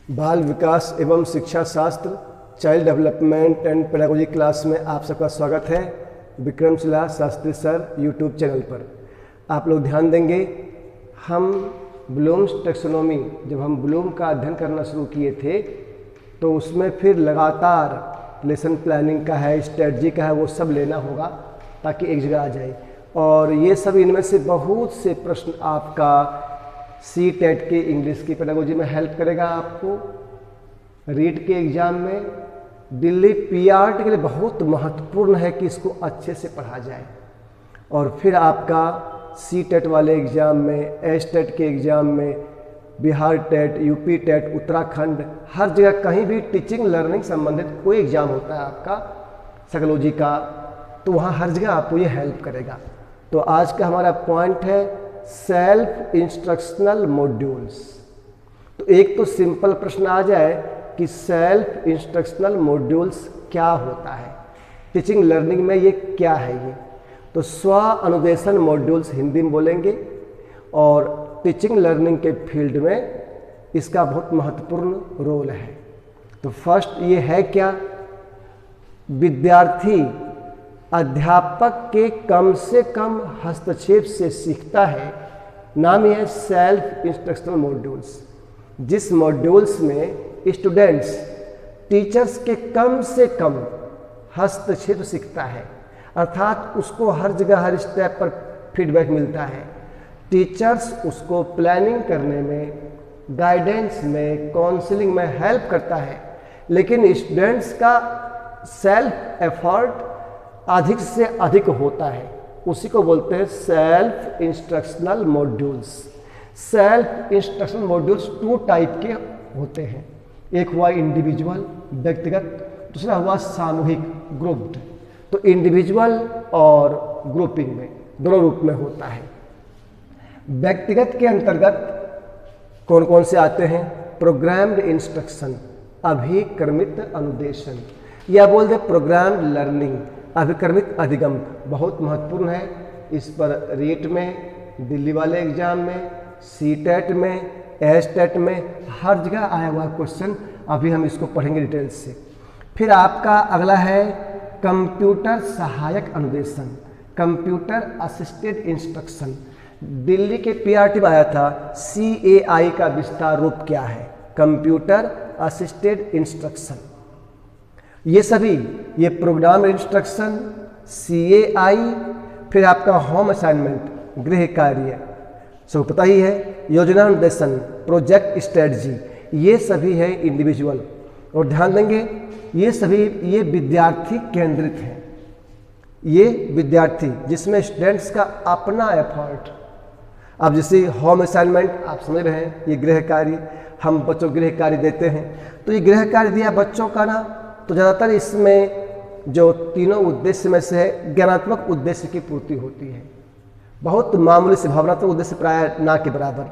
बाल विकास एवं शिक्षा शास्त्र child development and pedagogy class में आप सबका स्वागत है। Vikramshila Shastri sir YouTube channel पर आप लोग ध्यान देंगे। हम ब्लूम्स टेक्सोनोमी जब हम ब्लूम का अध्ययन करना शुरू किए थे तो उसमें फिर लगातार लेसन प्लानिंग का है, स्ट्रेटजी का है, वो सब लेना होगा ताकि एक जगह आ जाए। और ये सब इनमें से बहुत से प्रश्न आपका सी-टेट के इंग्लिश की पेडागोजी में हेल्प करेगा। आपको रीट के एग्ज़ाम में दिल्ली पीआरटी के लिए बहुत महत्वपूर्ण है कि इसको अच्छे से पढ़ा जाए। और फिर आपका सी-टेट वाले एग्ज़ाम में, एस-टेट के एग्ज़ाम में, Bihar TET, UP TET, Uttarakhand, हर जगह कहीं भी टीचिंग लर्निंग संबंधित कोई एग्ज़ाम होता है आपका साइकोलॉजी का, तो वहाँ हर जगह आपको ये हेल्प करेगा। तो आज का हमारा पॉइंट है सेल्फ इंस्ट्रक्शनल मॉड्यूल्स। तो एक तो सिंपल प्रश्न आ जाए कि सेल्फ इंस्ट्रक्शनल मॉड्यूल्स क्या होता है, टीचिंग लर्निंग में ये क्या है। ये तो स्व अनुदेशन मॉड्यूल्स हिंदी में बोलेंगे और टीचिंग लर्निंग के फील्ड में इसका बहुत महत्वपूर्ण रोल है। तो फर्स्ट ये है क्या, विद्यार्थी अध्यापक के कम से कम हस्तक्षेप से सीखता है। नाम यह है सेल्फ इंस्ट्रक्शनल मॉड्यूल्स, जिस मॉड्यूल्स में स्टूडेंट्स टीचर्स के कम से कम हस्तक्षेप सीखता है, अर्थात उसको हर जगह हर स्टेप पर फीडबैक मिलता है। टीचर्स उसको प्लानिंग करने में, गाइडेंस में, काउंसलिंग में हेल्प करता है, लेकिन स्टूडेंट्स का सेल्फ एफर्ट अधिक से अधिक होता है। उसी को बोलते हैं self instructional modules. Self instructional modules two type के होते हैं, एक हुआ इंडिविजुअल व्यक्तिगत, दूसरा हुआ सामूहिक ग्रुप्ड। तो इंडिविजुअल और ग्रुपिंग में दोनों रूप में होता है। व्यक्तिगत के अंतर्गत कौन कौन से आते हैं, प्रोग्राम्ड इंस्ट्रक्शन, अभिक्रमित अनुदेशन, या बोल दे प्रोग्राम्ड लर्निंग, अभिक्रमित अधिगम, बहुत महत्वपूर्ण है। इस पर रीट में, दिल्ली वाले एग्जाम में, सी-टेट में, एस-टेट में, हर जगह आया हुआ क्वेश्चन। अभी हम इसको पढ़ेंगे डिटेल्स से। फिर आपका अगला है कंप्यूटर सहायक अनुदेशन, कंप्यूटर असिस्टेड इंस्ट्रक्शन। दिल्ली के पीआरटी में आया था, CAI का विस्तार रूप क्या है, कंप्यूटर असिस्टेड इंस्ट्रक्शन। ये सभी, ये प्रोग्राम इंस्ट्रक्शन, CAI, फिर आपका होम असाइनमेंट, गृह कार्य, सब पता ही है, योजना निर्देशन, प्रोजेक्ट स्ट्रेटजी, ये सभी है इंडिविजुअल। और ध्यान देंगे ये सभी ये विद्यार्थी केंद्रित हैं। ये विद्यार्थी जिसमें स्टूडेंट्स का अपना एफर्ट। अब जैसे होम असाइनमेंट आप समझ रहे हैं, ये गृह कार्य, हम बच्चों को गृह कार्य देते हैं, तो ये गृह कार्य दिया बच्चों का ना, तो ज़्यादातर इसमें जो तीनों उद्देश्य में से है, ज्ञानात्मक उद्देश्य की पूर्ति होती है, बहुत मामूली से, भावनात्मक उद्देश्य प्राय ना के बराबर,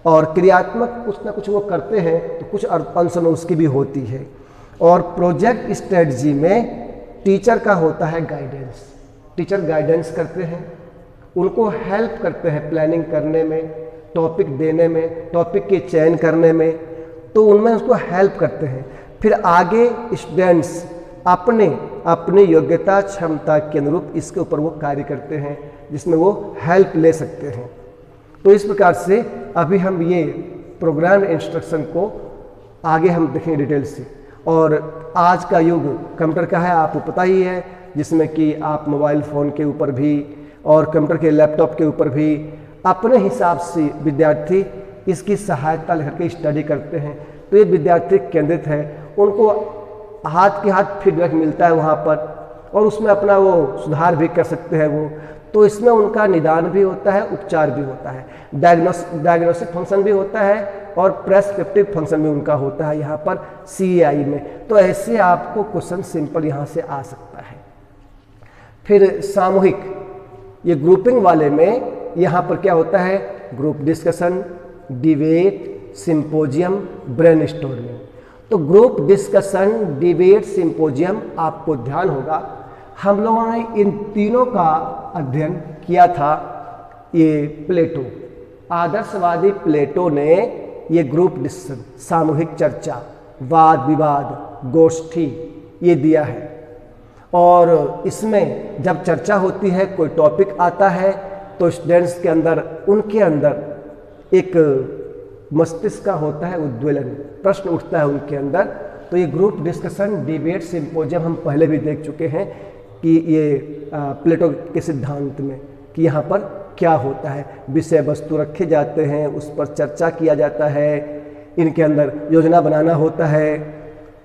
और क्रियात्मक कुछ ना कुछ वो करते हैं तो कुछ अंश में उसकी भी होती है। और प्रोजेक्ट स्ट्रेटजी में टीचर का होता है गाइडेंस, टीचर गाइडेंस करते हैं, उनको हेल्प करते हैं प्लानिंग करने में, टॉपिक देने में, टॉपिक के चयन करने में, तो उनमें उसको हेल्प करते हैं। फिर आगे स्टूडेंट्स अपनी योग्यता क्षमता के अनुरूप इसके ऊपर वो कार्य करते हैं, जिसमें वो हेल्प ले सकते हैं। तो इस प्रकार से अभी हम ये प्रोग्राम इंस्ट्रक्शन को आगे हम देखेंगे डिटेल से। और आज का युग कंप्यूटर का है, आपको पता ही है, जिसमें कि आप मोबाइल फ़ोन के ऊपर भी और कंप्यूटर के लैपटॉप के ऊपर भी अपने हिसाब से विद्यार्थी इसकी सहायता लेकर के स्टडी करते हैं। तो ये विद्यार्थी केंद्रित है, उनको हाथ के हाथ फीडबैक मिलता है वहाँ पर, और उसमें अपना वो सुधार भी कर सकते हैं वो। तो इसमें उनका निदान भी होता है, उपचार भी होता है, डायग्नोस्टिक फंक्शन भी होता है, और प्रेस्क्रिप्टिव फंक्शन भी उनका होता है यहाँ पर CAI में। तो ऐसे आपको क्वेश्चन सिंपल यहाँ से आ सकता है। फिर सामूहिक, ये ग्रुपिंग वाले में यहाँ पर क्या होता है, group discussion, debate, symposium, brainstorming. तो ग्रुप डिस्कशन, डिबेट, सिंपोजियम, आपको ध्यान होगा हम लोगों ने इन तीनों का अध्ययन किया था। ये प्लेटो, आदर्शवादी प्लेटो ने ये ग्रुप डिस्कशन, सामूहिक चर्चा, वाद विवाद, गोष्ठी ये दिया है। और इसमें जब चर्चा होती है, कोई टॉपिक आता है, तो स्टूडेंट्स के अंदर, उनके अंदर एक मस्तिष्क का होता है उद्वेलन, प्रश्न उठता है उनके अंदर। तो ये ग्रुप डिस्कशन, डिबेट, सिंपोजियम हम पहले भी देख चुके हैं कि ये प्लेटो के सिद्धांत में कि यहाँ पर क्या होता है, विषय वस्तु रखे जाते हैं, उस पर चर्चा किया जाता है, इनके अंदर योजना बनाना होता है,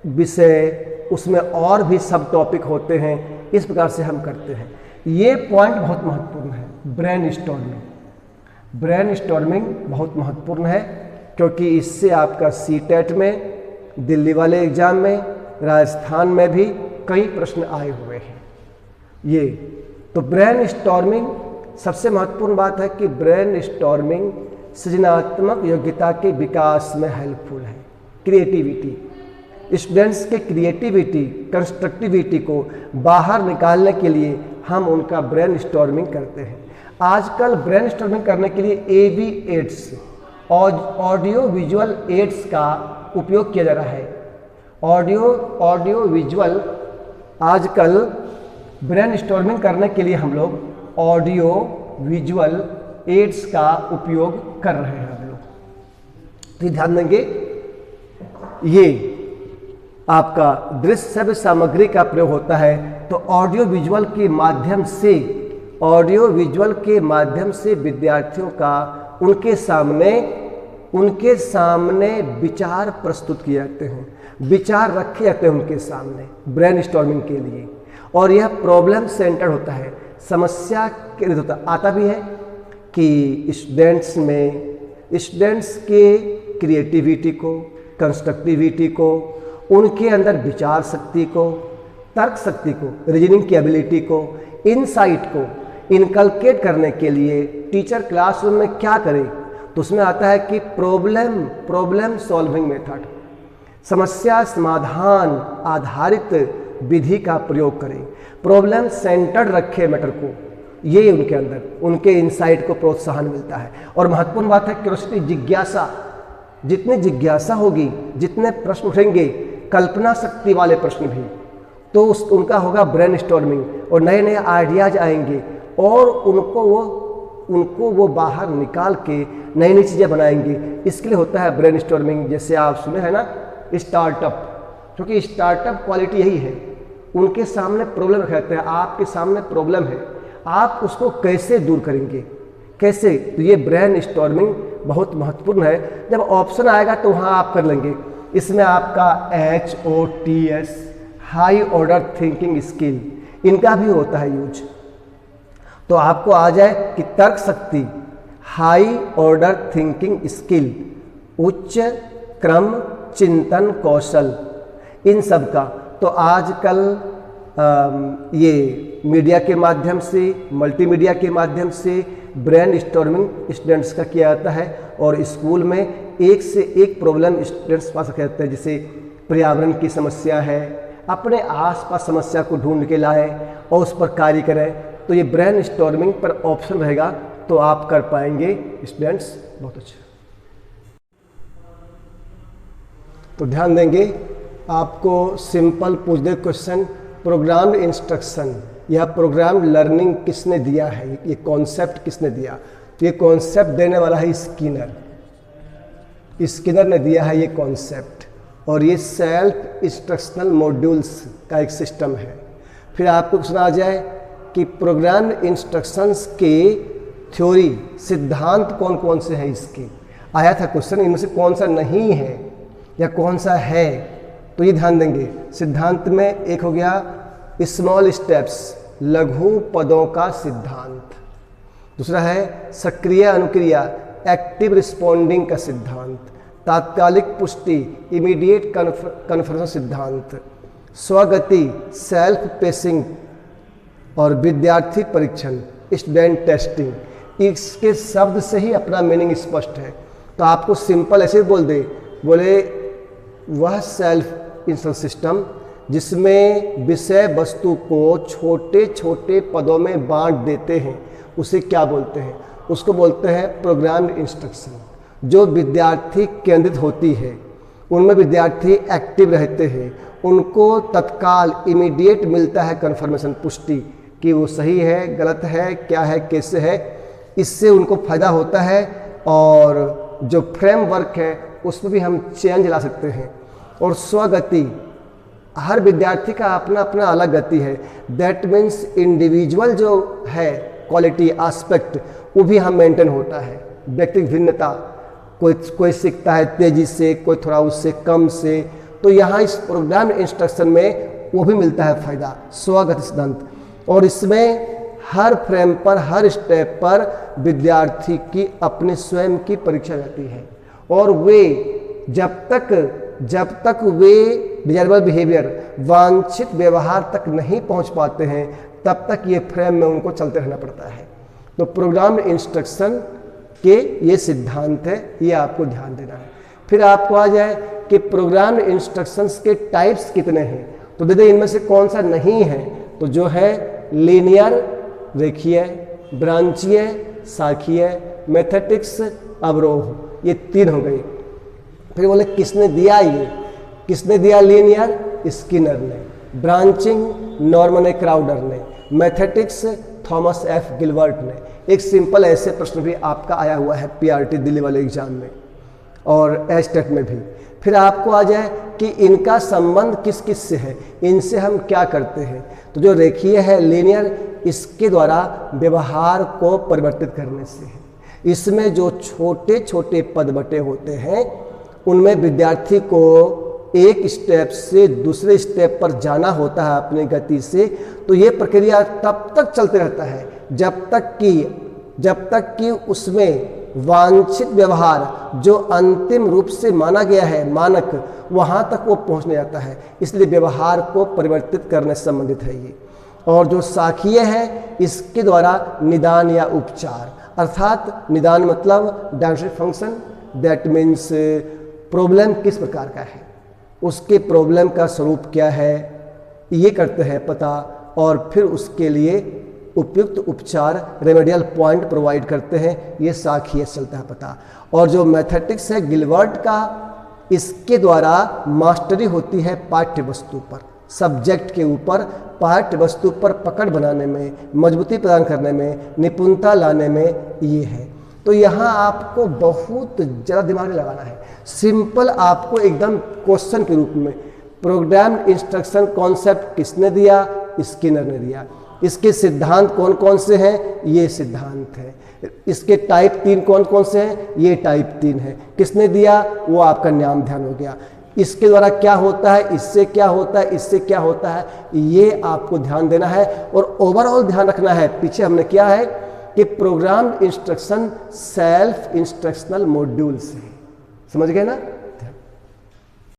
विषय, उसमें और भी सब टॉपिक होते हैं, इस प्रकार से हम करते हैं। ये पॉइंट बहुत महत्वपूर्ण है, ब्रेन स्टॉर्मिंग। ब्रेन स्टॉर्मिंग बहुत महत्वपूर्ण है क्योंकि इससे आपका सीटेट में, दिल्ली वाले एग्जाम में, राजस्थान में भी कई प्रश्न आए हुए हैं। ये तो ब्रेन स्टॉर्मिंग सबसे महत्वपूर्ण बात है कि ब्रेन स्टॉर्मिंग सृजनात्मक योग्यता के विकास में हेल्पफुल है। क्रिएटिविटी, स्टूडेंट्स के क्रिएटिविटी, कंस्ट्रक्टिविटी को बाहर निकालने के लिए हम उनका ब्रेन स्टॉर्मिंग करते हैं। आजकल ब्रेन स्टॉर्मिंग करने के लिए AV एड्स और ऑडियो विजुअल एड्स का उपयोग किया जा रहा है। ऑडियो विजुअल, आजकल ब्रेन स्टॉर्मिंग करने के लिए हम लोग ऑडियो विजुअल एड्स का उपयोग कर रहे हैं हम लोग। तो ध्यान देंगे, ये आपका दृश्य श्रव्य सामग्री का प्रयोग होता है, तो ऑडियो विजुअल के माध्यम से विद्यार्थियों का उनके सामने विचार प्रस्तुत किए जाते हैं, विचार रखे जाते हैं उनके सामने ब्रेन स्टॉर्मिंग के लिए। और यह प्रॉब्लम सेंटर होता है, समस्या केंद्रित होता आता भी है कि स्टूडेंट्स के क्रिएटिविटी को, कंस्ट्रक्टिविटी को, उनके अंदर विचार शक्ति को, तर्क शक्ति को, रीजनिंग की एबिलिटी को, इनसाइट को इनकलकेट करने के लिए टीचर क्लासरूम में क्या करे, तो उसमें आता है कि प्रॉब्लम सॉल्विंग मेथड, समस्या समाधान आधारित विधि का प्रयोग करें, प्रॉब्लम सेंटर्ड रखे मैटर को, ये उनके अंदर उनके इनसाइट को प्रोत्साहन मिलता है। और महत्वपूर्ण बात है क्यूरियोसिटी, जिज्ञासा, जितनी जिज्ञासा होगी, जितने प्रश्न उठेंगे, कल्पना शक्ति वाले प्रश्न भी, तो उनका होगा ब्रेन स्टॉर्मिंग और नए नए आइडियाज आएंगे और उनको वो बाहर निकाल के नई नई चीज़ें बनाएंगे। इसके लिए होता है ब्रेन स्टॉर्मिंग। जैसे आप सुने हैं ना स्टार्टअप, क्योंकि स्टार्टअप क्वालिटी यही है, उनके सामने प्रॉब्लम रखते हैं, आपके सामने प्रॉब्लम है, आप उसको कैसे दूर करेंगे, कैसे, तो ये ब्रेन स्टॉर्मिंग बहुत महत्वपूर्ण है। जब ऑप्शन आएगा तो वहाँ आप कर लेंगे। इसमें आपका HOTS, high order thinking skill, इनका भी होता है यूज। तो आपको आ जाए कि तर्क शक्ति, हाई ऑर्डर थिंकिंग स्किल, उच्च क्रम चिंतन कौशल, इन सब का तो आजकल ये मीडिया के माध्यम से, मल्टीमीडिया के माध्यम से ब्रेन स्टॉर्मिंग स्टूडेंट्स का किया जाता है। और स्कूल में एक से एक प्रॉब्लम स्टूडेंट्स पास रखे जाते हैं, जैसे पर्यावरण की समस्या है, अपने आसपास समस्या को ढूंढ के लाएं और उस पर कार्य करें। तो ये ब्रेन स्टॉर्मिंग पर ऑप्शन रहेगा तो आप कर पाएंगे स्टूडेंट्स, बहुत अच्छा। तो ध्यान देंगे, आपको सिंपल पूछ दे क्वेश्चन, प्रोग्राम इंस्ट्रक्शन या प्रोग्राम लर्निंग किसने दिया है, ये कॉन्सेप्ट किसने दिया, तो ये कॉन्सेप्ट देने वाला है स्किनर ने दिया है ये कॉन्सेप्ट। और ये सेल्फ इंस्ट्रक्शनल मॉड्यूल्स का एक सिस्टम है। फिर आपको सुना आ जाए कि प्रोग्राम इंस्ट्रक्शंस के थ्योरी, सिद्धांत कौन कौन से हैं इसके, आया था क्वेश्चन, इनमें से कौन सा नहीं है या कौन सा है, तो ये ध्यान देंगे। सिद्धांत में एक हो गया स्मॉल स्टेप्स, लघु पदों का सिद्धांत। दूसरा है सक्रिय अनुक्रिया, एक्टिव रिस्पॉन्डिंग का सिद्धांत। तात्कालिक पुष्टि, इमीडिएट कन्फर्मेशन सिद्धांत। स्वगति, सेल्फ पेसिंग। और विद्यार्थी परीक्षण, स्टूडेंट टेस्टिंग। इसके शब्द से ही अपना मीनिंग स्पष्ट है। तो आपको सिंपल ऐसे बोले वह सेल्फ इंस्ट्रक्शन सिस्टम जिसमें विषय वस्तु को छोटे छोटे पदों में बांट देते हैं, उसे क्या बोलते हैं, उसको बोलते हैं प्रोग्राम्ड इंस्ट्रक्शन। जो विद्यार्थी केंद्रित होती है, उनमें विद्यार्थी एक्टिव रहते हैं, उनको तत्काल इमीडिएट मिलता है कन्फर्मेशन, पुष्टि कि वो सही है, गलत है, क्या है, कैसे है, इससे उनको फ़ायदा होता है। और जो फ्रेमवर्क है उसमें भी हम चेंज ला सकते हैं। और स्वगति, हर विद्यार्थी का अपना अपना अलग गति है, दैट मीन्स इंडिविजुअल जो है क्वालिटी एस्पेक्ट वो भी हम मेंटेन होता है। व्यक्तिगत भिन्नता, कोई सीखता है तेज़ी से, कोई थोड़ा उससे कम से, तो यहाँ इस प्रोग्राम इंस्ट्रक्शन में वो भी मिलता है फ़ायदा, स्वगति सिद्धांत। और इसमें हर फ्रेम पर, हर स्टेप पर विद्यार्थी की अपने स्वयं की परीक्षा रहती है। और वे जब तक वे डिजायरेबल बिहेवियर, वांछित व्यवहार तक नहीं पहुंच पाते हैं, तब तक ये फ्रेम में उनको चलते रहना पड़ता है। तो प्रोग्राम इंस्ट्रक्शन के ये सिद्धांत है, ये आपको ध्यान देना है। फिर आपको आ जाए कि प्रोग्राम इंस्ट्रक्शंस के टाइप्स कितने हैं, तो दे इनमें से कौन सा नहीं है, तो जो है लीनियर रेखीय, ब्रांचीय शाखीय, मैथेटिक्स अवरोह, ये 3 हो गई। फिर बोले किसने दिया, ये किसने दिया, लीनियर स्किनर ने, ब्रांचिंग नॉर्मन क्राउडर ने, मैथेटिक्स थॉमस एफ गिलबर्ट ने। एक सिंपल ऐसे प्रश्न भी आपका आया हुआ है पीआरटी दिल्ली वाले एग्जाम में और एस्टेट में भी। फिर आपको आ जाए कि इनका संबंध किस किस से है, इनसे हम क्या करते हैं, तो जो रेखीय है लीनियर, इसके द्वारा व्यवहार को परिवर्तित करने से है। इसमें जो छोटे छोटे पद बटे होते हैं उनमें विद्यार्थी को एक स्टेप से दूसरे स्टेप पर जाना होता है अपनी गति से, तो ये प्रक्रिया तब तक चलते रहता है जब तक कि उसमें वांछित व्यवहार जो अंतिम रूप से माना गया है मानक, वहाँ तक वो पहुँचने जाता है। इसलिए व्यवहार को परिवर्तित करने से संबंधित है ये। और जो शाखीय है, इसके द्वारा निदान या उपचार, अर्थात निदान मतलब diagnostic function, that means problem किस प्रकार का है, उसके प्रॉब्लम का स्वरूप क्या है, ये करते हैं पता, और फिर उसके लिए उपयुक्त उपचार, रेमेडियल पॉइंट प्रोवाइड करते हैं। ये शाखीय चलता है पता। और जो मैथेटिक्स है गिलबर्ट का, इसके द्वारा मास्टरी होती है पाठ्य वस्तु पर, सब्जेक्ट के ऊपर, पाठ्य वस्तु पर पकड़ बनाने में, मजबूती प्रदान करने में, निपुणता लाने में ये है। तो यहाँ आपको बहुत ज़्यादा दिमाग लगाना है। सिंपल आपको एकदम क्वेश्चन के रूप में प्रोग्राम इंस्ट्रक्शन कॉन्सेप्ट किसने दिया, स्किनर ने दिया। इसके सिद्धांत कौन कौन से हैं, ये सिद्धांत है। इसके टाइप 3 कौन कौन से हैं, ये टाइप 3 है। किसने दिया, वो आपका नाम ध्यान हो गया। इसके द्वारा क्या होता है, इससे क्या होता है, इससे क्या होता है, ये आपको ध्यान देना है। और ओवरऑल ध्यान रखना है, पीछे हमने क्या है कि programme instruction self instructional modules है, समझ गए ना।